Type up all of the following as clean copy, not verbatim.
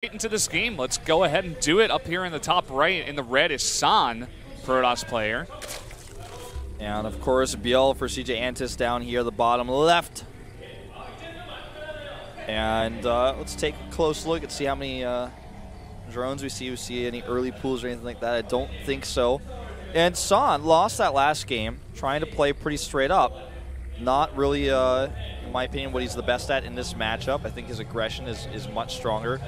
Into this game. Let's go ahead and do it. Up here in the top right in the red is San, Protoss player. And of course, ByuL for CJ Antis down here, the bottom left. And let's take a close look and see how many drones we see. We see any early pools or anything like that. I don't think so. And San lost that last game, trying to play pretty straight up. Not really, in my opinion, what he's the best at in this matchup. I think his aggression is much stronger.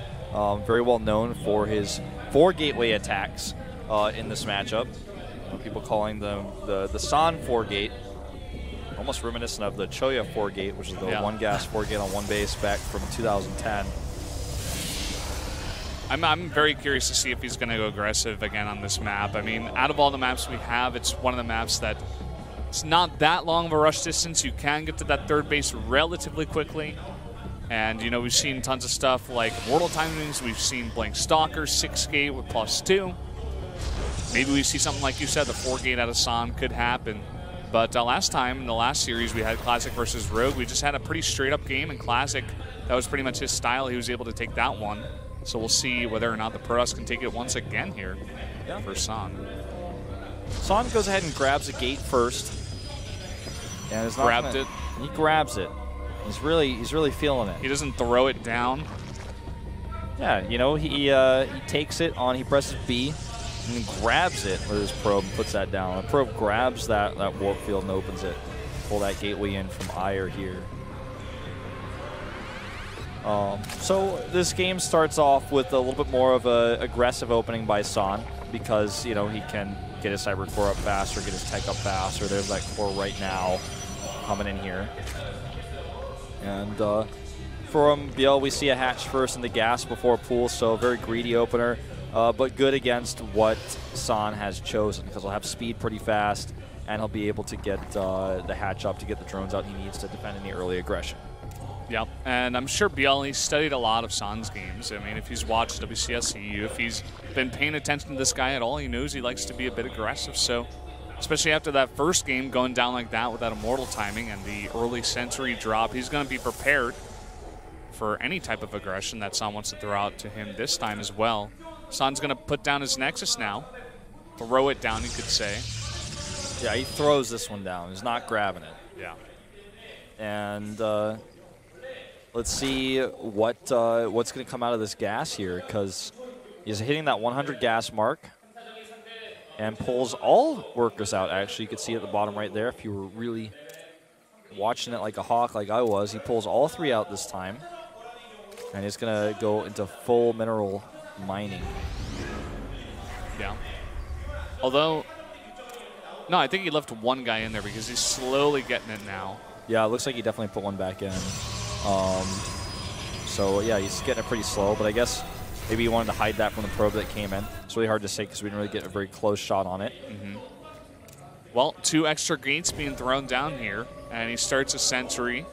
Very well known for his 4 gateway attacks in this matchup. People calling them the San 4-gate, almost reminiscent of the Choya 4-gate, which is the one gas 4-gate on one base back from 2010. I'm very curious to see if he's going to go aggressive again on this map. I mean, out of all the maps we have, it's one of the maps that it's not that long of a rush distance. You can get to that third base relatively quickly. And, you know, we've seen tons of stuff like Mortal Timings. We've seen Blank Stalker, 6-gate with +2. Maybe we see something like you said, the 4-gate out of San could happen. But last time, in the last series, we had Classic versus Rogue. We just had a pretty straight-up game in Classic. That was pretty much his style. He was able to take that one. So we'll see whether or not the Protoss can take it once again here for San. San goes ahead and grabs a gate first. And is not grabbed it. He grabs it. He's really feeling it. He doesn't throw it down. Yeah, you know, he takes it on, he presses B, and he grabs it with his probe and puts that down. The probe grabs that warp field and opens it. Pull that gateway in from Ire here. So this game starts off with a little bit more of a aggressive opening by San because, you know, he can get his Cyber Core up faster, get his tech up faster. There's that core right now coming in here. And from ByuL, we see a hatch first in the gas before pool, so a very greedy opener, but good against what San has chosen because he'll have speed pretty fast, and he'll be able to get the hatch up to get the drones out he needs to defend any early aggression. Yep, and I'm sure ByuL, he's studied a lot of San's games. I mean, if he's watched WCSCU, if he's been paying attention to this guy at all, he knows he likes to be a bit aggressive, so especially after that first game going down like that with that Immortal timing and the early Sensory drop, he's going to be prepared for any type of aggression that San wants to throw out to him this time as well. San's going to put down his Nexus now. Throw it down, you could say. Yeah, he throws this one down. He's not grabbing it. Yeah. And let's see what's going to come out of this gas here because he's hitting that 100 gas mark. And pulls all workers out, actually. You could see at the bottom right there if you were really watching it like a hawk like I was. He pulls all 3 out this time. And he's going to go into full mineral mining. Yeah. Although, no, I think he left one guy in there because he's slowly getting it now. Yeah, it looks like he definitely put one back in. So, yeah, he's getting it pretty slow. But I guess maybe he wanted to hide that from the probe that came in. It's really hard to say because we didn't really get a very close shot on it. Well, 2 extra gates being thrown down here, and he starts a Sensory.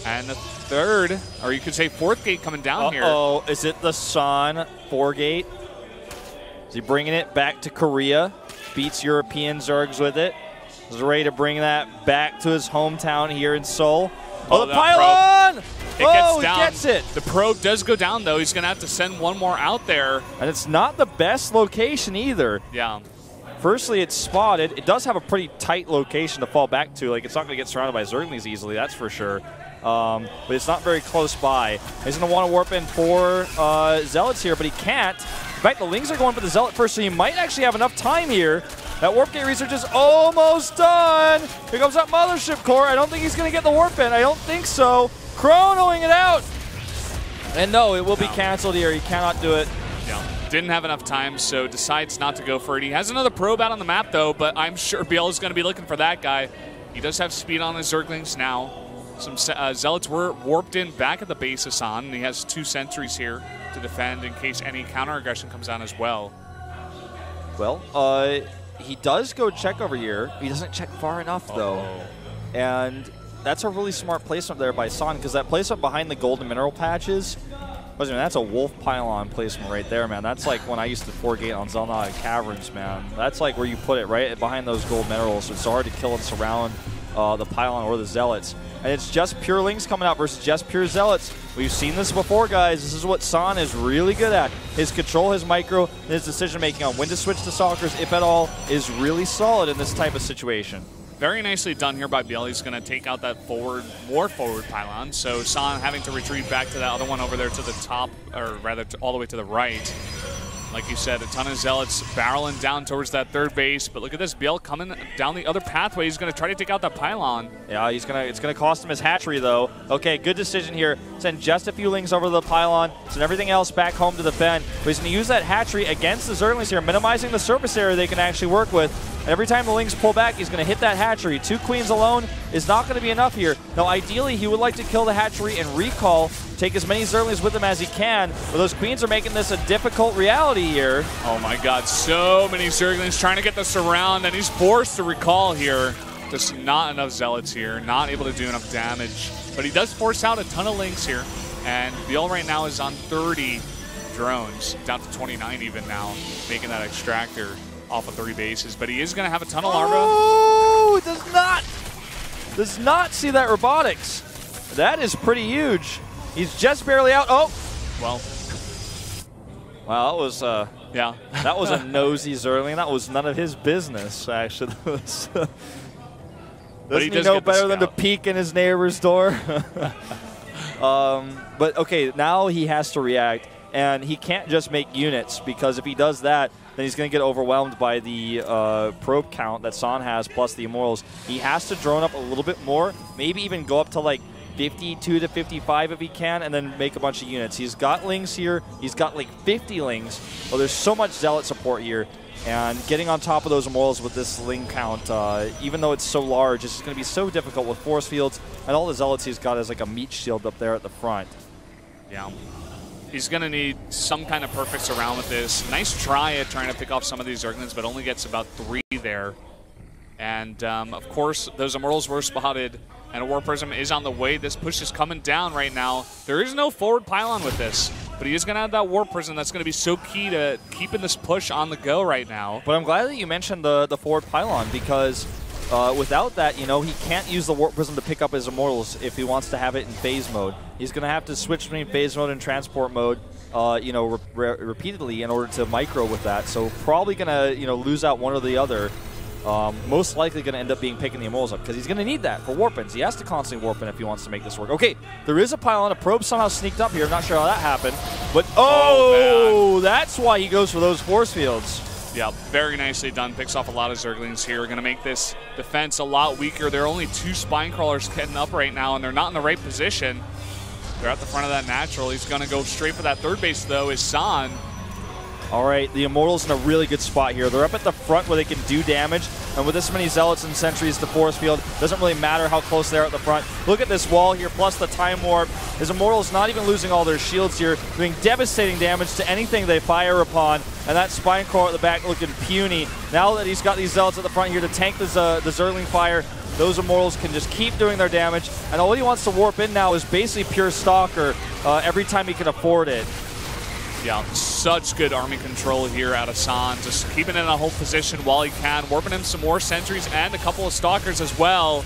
And the 3rd, or you could say 4th gate coming down here. Oh, is it the San 4-gate? Is he bringing it back to Korea? Beats European Zergs with it. Is ready to bring that back to his hometown here in Seoul. Oh, the pylon! It gets down. He gets it. The probe does go down, though. He's going to have to send one more out there. And it's not the best location either. Yeah. Firstly, it's spotted. It does have a pretty tight location to fall back to. Like, it's not going to get surrounded by Zerglings easily, that's for sure. But it's not very close by. He's going to want to warp in 4 Zealots here, but he can't. In fact, the Lings are going for the Zealot first, so he might actually have enough time here. That Warp Gate research is almost done. Here comes that Mothership Core. I don't think he's going to get the Warp in. I don't think so. Chronoing it out. And no, it will be canceled here. He cannot do it. Yeah. Didn't have enough time, so decides not to go for it. He has another probe out on the map, though, but I'm sure ByuL is going to be looking for that guy. He does have speed on his Zerglings now. Some Zealots were warped in back at the base of San, and he has 2 sentries here to defend in case any counter-aggression comes down as well. Well, he does go check over here. He doesn't check far enough, though. And that's a really smart placement there by San, because that placement behind the golden mineral patches, that's a wolf pylon placement right there, man. That's like when I used to 4-gate on Zelnod Caverns, man. That's like where you put it, right behind those gold minerals. So it's so hard to kill and surround the Pylon or the Zealots. And it's just pure Lings coming out versus just pure Zealots. We've seen this before, guys. This is what San is really good at. His control, his micro, and his decision-making on when to switch to Stalkers, if at all, is really solid in this type of situation. Very nicely done here by ByuL. He's going to take out that more forward Pylon. So San having to retreat back to that other one over there to the top, or rather all the way to the right. Like you said, a ton of Zealots barreling down towards that third base. But look at this, ByuL coming down the other pathway. He's going to try to take out that Pylon. Yeah, it's going to cost him his hatchery, though. Okay, good decision here. Send just a few Lings over to the Pylon. Send everything else back home to defend. But he's going to use that hatchery against the Zerglings here, minimizing the surface area they can actually work with. Every time the Lings pull back, he's going to hit that hatchery. 2 Queens alone is not going to be enough here. Now, ideally, he would like to kill the hatchery and recall, take as many Zerglings with him as he can, but those Queens are making this a difficult reality here. Oh my god, so many Zerglings trying to get the surround, and he's forced to recall here. Just not enough Zealots here, not able to do enough damage. But he does force out a ton of Lings here, and ByuL right now is on 30 drones, down to 29 even now, making that extractor off of 3 bases, but he is going to have a ton of larvae. Oh, does not see that robotics. That is pretty huge. He's just barely out. Oh, well, wow, that was yeah, that was a nosy Zergling. That was none of his business, actually. Doesn't he know better than to peek in his neighbor's door? But okay, now he has to react, and he can't just make units, because if he does that, then he's going to get overwhelmed by the probe count that San has, plus the Immortals. He has to drone up a little bit more, maybe even go up to like 52 to 55 if he can, and then make a bunch of units. He's got Lings here. He's got like 50 Lings. Well, there's so much Zealot support here, and getting on top of those Immortals with this Ling count, even though it's so large, it's going to be so difficult with force fields, and all the Zealots he's got is like a meat shield up there at the front. Yeah. He's going to need some kind of perfects around with this. Nice try at trying to pick off some of these Zerglings, but only gets about 3 there. And, of course, those Immortals were spotted, and a War Prism is on the way. This push is coming down right now. There is no forward Pylon with this, but he is going to have that War Prism that's going to be so key to keeping this push on the go right now. But I'm glad that you mentioned the forward Pylon, because without that, you know, he can't use the Warp Prism to pick up his Immortals if he wants to have it in phase mode. He's going to have to switch between phase mode and transport mode, you know, repeatedly in order to micro with that. So probably going to, you know, lose out one or the other. Most likely going to end up being picking the Immortals up, because he's going to need that for Warpins. He has to constantly Warpin if he wants to make this work. Okay, there is a Pylon. A probe somehow sneaked up here. I'm not sure how that happened. But, oh that's why he goes for those force fields. Yeah, very nicely done. Picks off a lot of Zerglings here. Going to make this defense a lot weaker. There are only 2 Spine Crawlers getting up right now, and they're not in the right position. They're at the front of that natural. He's going to go straight for that third base, though, is San. All right, the Immortals in a really good spot here. They're up at the front where they can do damage, and with this many Zealots and Sentries to force field, doesn't really matter how close they are at the front. Look at this wall here, plus the Time Warp. His Immortals not even losing all their shields here, doing devastating damage to anything they fire upon, and that Spine Crawler at the back looking puny. Now that he's got these Zealots at the front here to tank the Zergling fire, those Immortals can just keep doing their damage, and all he wants to warp in now is basically pure Stalker every time he can afford it. Yeah, such good army control here out of San. Just keeping it in a hold position while he can. Warping him some more sentries and a couple of stalkers as well.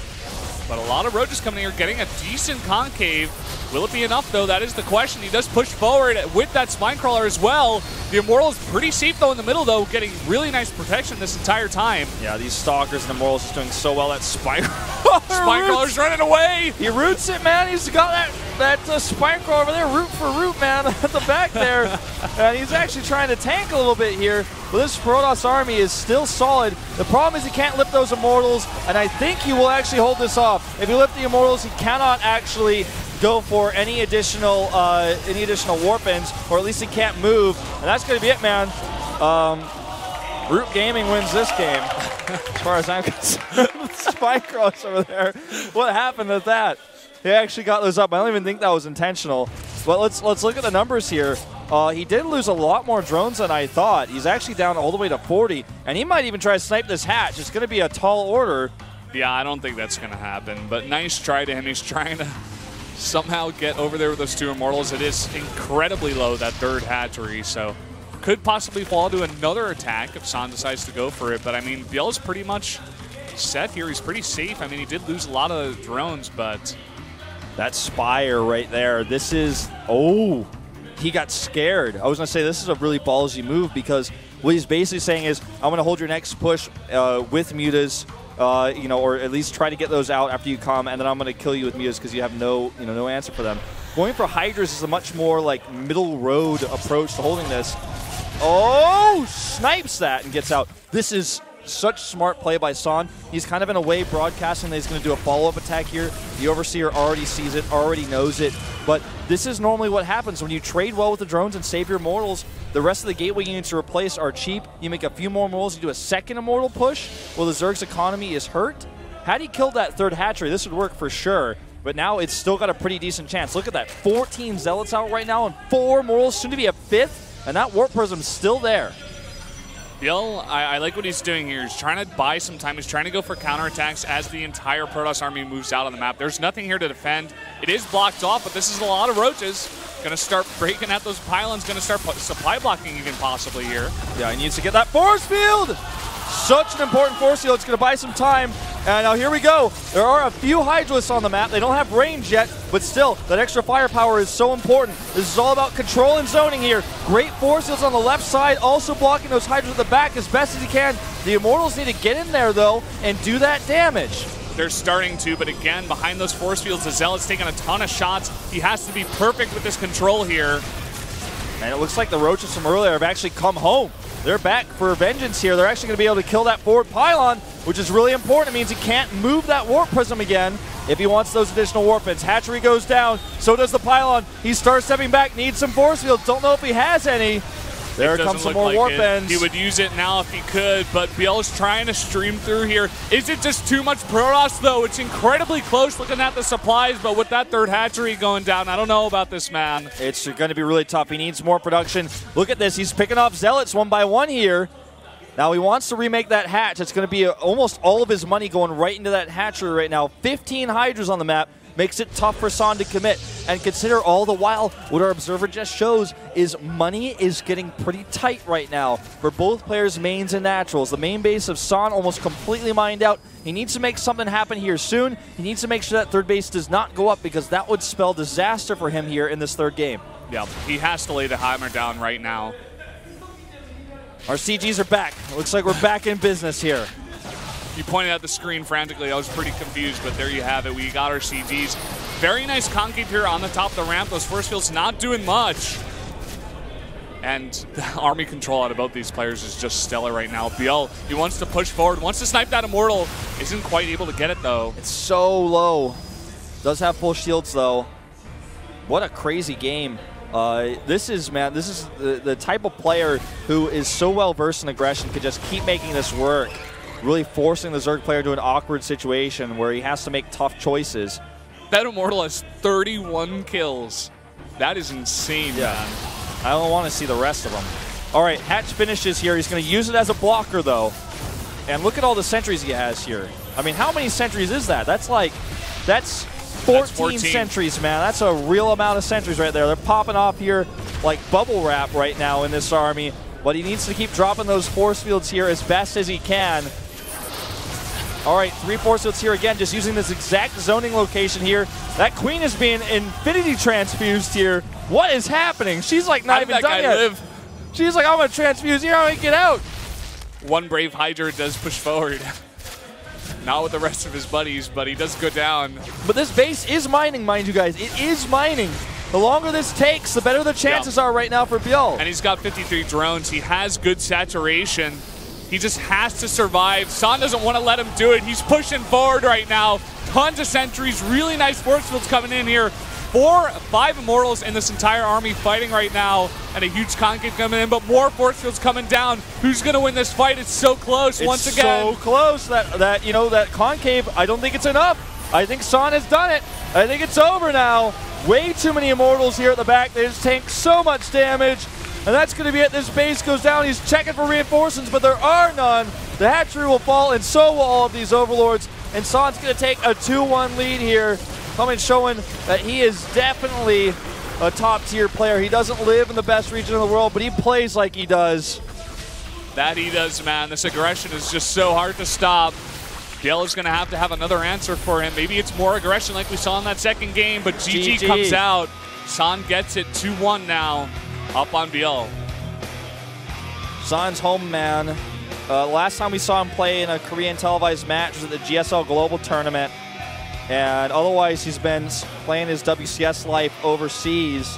But a lot of roaches coming in here, getting a decent concave. Will it be enough, though? That is the question. He does push forward with that Spine Crawler as well. The Immortal is pretty safe, though, in the middle, though, getting really nice protection this entire time. Yeah, these Stalkers and Immortals just doing so well. That Spine Crawler's running away. He roots it, man. He's got that Spine Crawler over there, root for root, man, at the back there. And he's actually trying to tank a little bit here. But this Protoss army is still solid. The problem is he can't lift those Immortals, and I think he will actually hold this off. If he lift the Immortals, he cannot actually go for any additional Warpins, or at least he can't move. And that's going to be it, man. Root Gaming wins this game, as far as I'm concerned. Spine Crawlers over there. What happened with that? He actually got those up. I don't even think that was intentional. But let's look at the numbers here. He did lose a lot more drones than I thought. He's actually down all the way to 40, and he might even try to snipe this hatch. It's going to be a tall order. Yeah, I don't think that's going to happen, but nice try to him. He's trying to somehow get over there with those 2 Immortals. It is incredibly low, that third hatchery, so could possibly fall to another attack if San decides to go for it. But, I mean, ByuL is pretty much Set here, he's pretty safe. I mean, he did lose a lot of drones, but... That Spire right there, this is... Oh, he got scared. I was going to say, this is a really ballsy move because what he's basically saying is, I'm going to hold your next push with mutas, you know, or at least try to get those out after you come, and then I'm going to kill you with mutas because you have no, you know, no answer for them. Going for Hydras is a much more like middle road approach to holding this. Oh, snipes that and gets out. This is such smart play by Son. He's kind of in a way broadcasting that he's going to do a follow-up attack here. The Overseer already sees it, already knows it. But this is normally what happens when you trade well with the drones and save your immortals. The rest of the gateway units to replace are cheap. You make a few more immortals, you do a second immortal push. Well, the Zerg's economy is hurt. Had he killed that third hatchery, this would work for sure. But now it's still got a pretty decent chance. Look at that, 14 Zealots out right now and 4 immortals, soon to be a 5th. And that Warp Prism's still there. ByuL, I like what he's doing here. He's trying to buy some time. He's trying to go for counterattacks as the entire Protoss army moves out on the map. There's nothing here to defend. It is blocked off, but this is a lot of roaches. Going to start breaking at those pylons. Going to start supply blocking even possibly here. Yeah, he needs to get that force field. Such an important force field. It's going to buy some time. And now here we go. There are a few Hydralisks on the map. They don't have range yet, but still, that extra firepower is so important. This is all about control and zoning here. Great force fields on the left side, also blocking those Hydras at the back as best as he can. The Immortals need to get in there, though, and do that damage. They're starting to, but again, behind those force fields, the Zealot's taking a ton of shots. He has to be perfect with this control here. And it looks like the roaches from earlier have actually come home. They're back for vengeance here. They're actually going to be able to kill that forward pylon, which is really important. It means he can't move that warp prism again if he wants those additional warp pins. Hatchery goes down, so does the pylon. He starts stepping back, needs some force fields. Don't know if he has any. There comes some more warp ends. He would use it now if he could, but ByuL's trying to stream through here. Is it just too much Protoss, though? It's incredibly close looking at the supplies, but with that third hatchery going down, I don't know about this man. It's going to be really tough. He needs more production. Look at this. He's picking off Zealots one by one here. Now he wants to remake that hatch. It's going to be almost all of his money going right into that hatchery right now. 15 Hydras on the map. Makes it tough for Son to commit. And consider all the while, what our observer just shows is money is getting pretty tight right now for both players' mains and naturals. The main base of Son almost completely mined out. He needs to make something happen here soon. He needs to make sure that third base does not go up because that would spell disaster for him here in this third game. Yeah, he has to lay the hammer down right now. Our CGs are back. Looks like we're back in business here. You pointed at the screen frantically. I was pretty confused, but there you have it. We got our CGs. Very nice concave here on the top of the ramp. Those force fields not doing much. And the army control out of both these players is just stellar right now. ByuL, he wants to push forward, wants to snipe that Immortal. Isn't quite able to get it, though. It's so low. Does have full shields, though. What a crazy game. This is the type of player who is so well versed in aggression, could just keep making this work. Really forcing the Zerg player to an awkward situation where he has to make tough choices. That Immortal has 31 kills. That is insane, man. I don't want to see the rest of them. All right, Hatch finishes here. He's going to use it as a blocker, though. And look at all the sentries he has here. I mean, how many sentries is that? That's 14 sentries, man. That's a real amount of sentries right there. They're popping off here like bubble wrap right now in this army. But he needs to keep dropping those force fields here as best as he can. All right, 3 force fields here again, just using this exact zoning location here. That queen is being infinity transfused here. What is happening? She's like not even done yet. Live? She's like, I'm gonna transfuse here, I'm gonna get out. One brave Hydra does push forward. Not with the rest of his buddies, but he does go down. But this base is mining, mind you guys. It is mining. The longer this takes, the better the chances are right now for ByuL. And he's got 53 drones. He has good saturation. He just has to survive. Son doesn't want to let him do it. He's pushing forward right now. Tons of sentries, really nice force fields coming in here. 5 Immortals in this entire army fighting right now, and a huge concave coming in, but more force fields coming down. Who's going to win this fight? It's so close once again. It's so close that concave, I don't think it's enough. I think Son has done it. I think it's over now. Way too many Immortals here at the back. They just tank so much damage. And that's going to be it. This base goes down. He's checking for reinforcements, but there are none. The hatchery will fall, and so will all of these Overlords. And Son's going to take a 2-1 lead here, showing that he is definitely a top-tier player. He doesn't live in the best region in the world, but he plays like he does. That he does, man. This aggression is just so hard to stop. ByuL is going to have another answer for him. Maybe it's more aggression like we saw in that second game, but GG comes out. San gets it 2-1 now, up on ByuL. San's home, man. Last time we saw him play in a Korean televised match was at the GSL Global Tournament. And otherwise, he's been playing his WCS life overseas.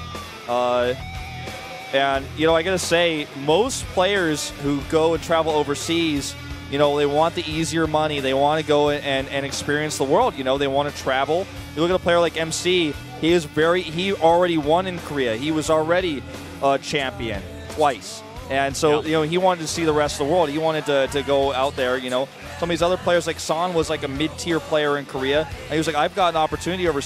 And, you know, I got to say, most players who go and travel overseas, you know, they want the easier money. They want to go and experience the world. You know, they want to travel. You look at a player like MC, he already won in Korea. He was already a champion twice. And so, you know, he wanted to see the rest of the world. He wanted to go out there, you know. Some of these other players like San was like a mid-tier player in Korea. And he was like, I've got an opportunity overseas.